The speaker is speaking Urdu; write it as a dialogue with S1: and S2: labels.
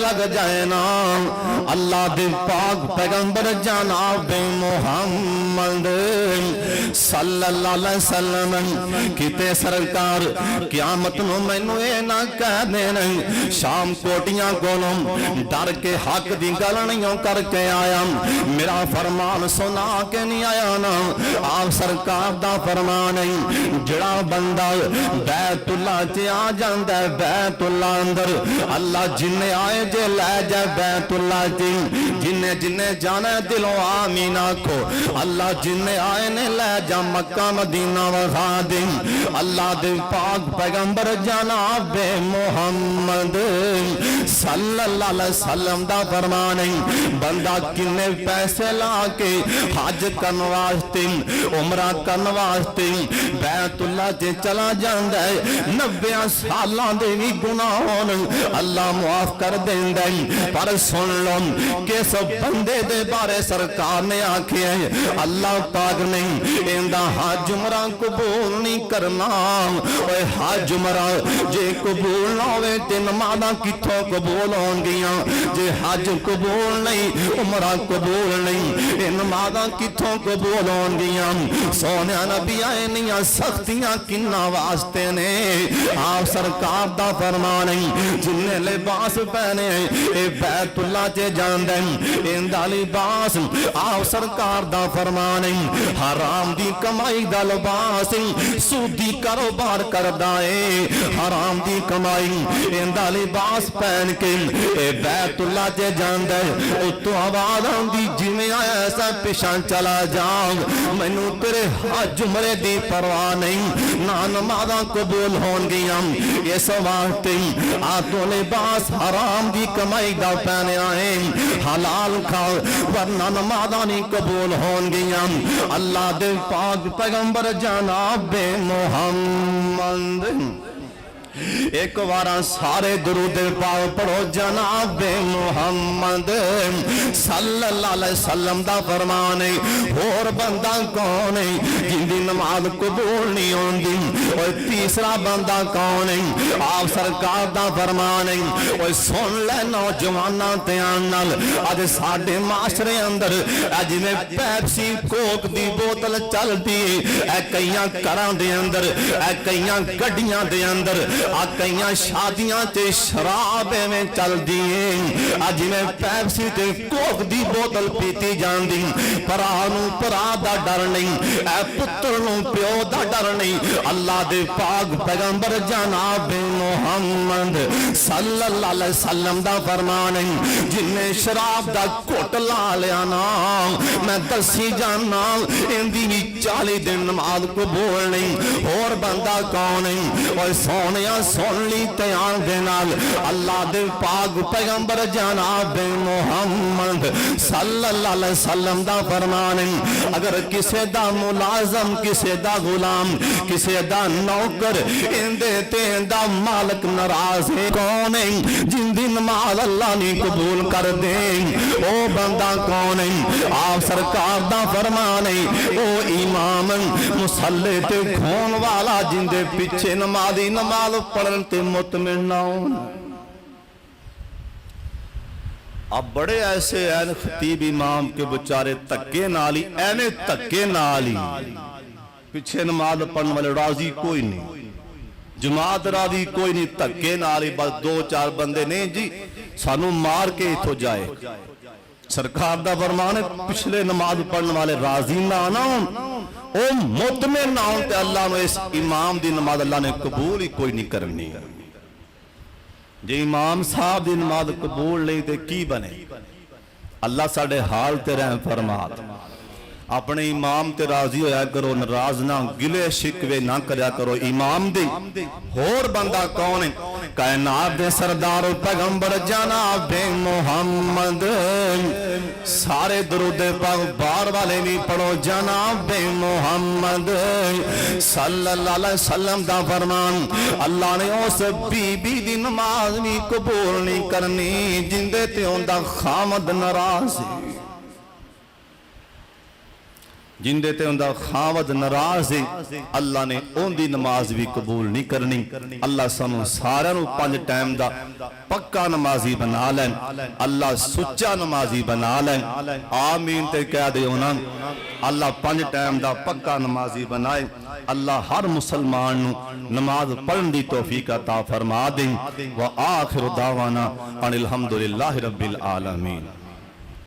S1: لگ جائے نا اللہ دے پاک پیغمبر جناب محمد صلی اللہ علیہ وسلم کتے سرکار قیامت نو مینوں اے نہ کہہ دین شام کوٹیاں کولوں ڈر کے حق دی گل نہیں کر کے آیا میرا فرمان سنا کے نہیں آیا نا آپ سرکار دا فرمان جڑا بندہ بیت اللہ چ آ جاندا ہے بیت اللہ اندر اللہ جن آئے جے لے جائے بیت اللہ چ جن جانا دلوں آمین آکھو اللہ جن آئے نے لے جا مکہ مدینہ وخا دے اللہ دے پاک پیغمبر جناب محمد صلی اللہ علیہ وسلم دا فرمان بندہ کنے پیسے لا کے حج کرن واسطے عمرہ کرن واسطے بیت اللہ تے چلا جاندا ہے 90 سالاں دے وی گناہ اللہ معاف کر دیندا ہے پر سن لو کس بندے دے بارے سرکار نے آکھیا ہے اللہ پاک نے ایندا حج عمرہ قبول نہیں کرنا اوے حج عمرہ جے قبول نہ ہوے تے نمازاں کتھوں قبول ہون گیاں جے حج قبول نہیں عمرہ قبول نہیں اے نمازاں کتھوں قبول ہون گیاں سونیا نبی آئے نیاں سختیاں کنہ واسطے نے آپ سرکار دا فرمان جن لباس پہنے اے بیت اللہ چے جاندے ایندا لباس آپ سرکار دا فرمان حرام دی کمائی دا لباس سودی کاروبار کردا اے حرام دی کمائی ایندا لباس پہن کے اے بیت اللہ چے جاندے اتو آواز آندی جویں آیا ایسا پیشاں چلا جاؤ مینوں تیرے حج عمرے دی پرواہ نہیں نہ نمازاں قبول ہون گیاں اس واسطے آتو لباس حرام دی کمائی دا پہنے آئے حلال کھاؤ ورنہ نمازاں نہیں قبول ہون گیاں اللہ دے پاک پیغمبر جناب محمد ایک وارا سارے درود پاک پڑھو جناب محمد صلی اللہ علیہ وسلم دا فرمان اور بندہ کون ہے جن دی نماز قبول نہیں ہوندی اور تیسرا بندہ کون ہے آپ سرکار دا فرمان اور سن لے نوجواناں دھیان نال اج ساڈے معاشرے اندر اج میں پیپسی کوک دی بوتل چلدی اے کئیاں گھراں دے اندر اے کئیاں گڈیاں دے اندر آ کئیاں شادیاں تے شراب میں چل دیئے آج میں پیپسی تے کوک دی بوتل پیتی جان دی پرانوں پرا دا ڈر نہیں اے پترنوں پیو دا ڈر نہیں اللہ دے پاک پیغمبر جناب محمد صلی اللہ علیہ وسلم دا فرمان جن نے شراب دا کوٹ لا لیا نا میں دسی جانا اندی 40 دن نماز قبول نہیں اور بندہ کون ہے اور سونیا سن لی تیان دے نال اللہ دے پاک پیغمبر جناب محمد صلی اللہ علیہ وسلم دا فرمان اگر کسے دا ملازم کسے دا غلام کسے دا نوکر اندے تین دا مالک ناراض ہے کون ہے جن دی نماز اللہ نے قبول کر دیں او بندہ کون ہے آپ سرکار دا فرمان ہے او امام مصلی تے کھون والا جن دے پیچھے نمازی نماز پڑھن تے مطمئن نہ ہون اب بڑے ایسے این خطیب امام کے بچارے تکے نالی اینے تکے نالی پیچھے نماز پڑھن والے راضی کوئی نہیں جماعت راضی کوئی نہیں تکے نالی بس 2-4 بندے نہیں جی سانو مار کے اتھو جائے سرکار دا فرمان ہے پچھلے نماز پڑھن والے راضی نہ آنا او مطمئن نہ ہونتے اللہ نے اس امام دی نماز اللہ نے قبول ہی کوئی نہیں کرنی جی امام صاحب دی نماز قبول نہیں تے کی بنے اللہ ساڑھے حال تے رحم فرمات اپنے امام تے راضی ہویا کرو ناراض نہ گلے شکوے نہ کریا کرو امام دی اور بندہ کون ہے کائنات دے سردار پیغمبر جناب محمد سارے درود پاک بار والے بھی پڑھو جناب محمد صلی اللہ علیہ وسلم دا فرمان اللہ نے اس بی بی دی نماز بھی قبول نہیں کرنی جن دے تے ہوندا خامد ناراض جندے تے اندہ خاوت ناراض ہے اللہ نے ان دی نماز بھی قبول نہیں کرنی اللہ سانو سارے نو 5 ٹائم دا پکا نمازی بنا لیں اللہ سچا نمازی بنا لیں آمین تے کہہ دے انہاں اللہ 5 ٹائم دا پکا نمازی بنائے اللہ ہر مسلمان نو نماز پڑھن دی توفیق عطا فرما دیں وآخر دعوانا ان الحمدللہ رب العالمین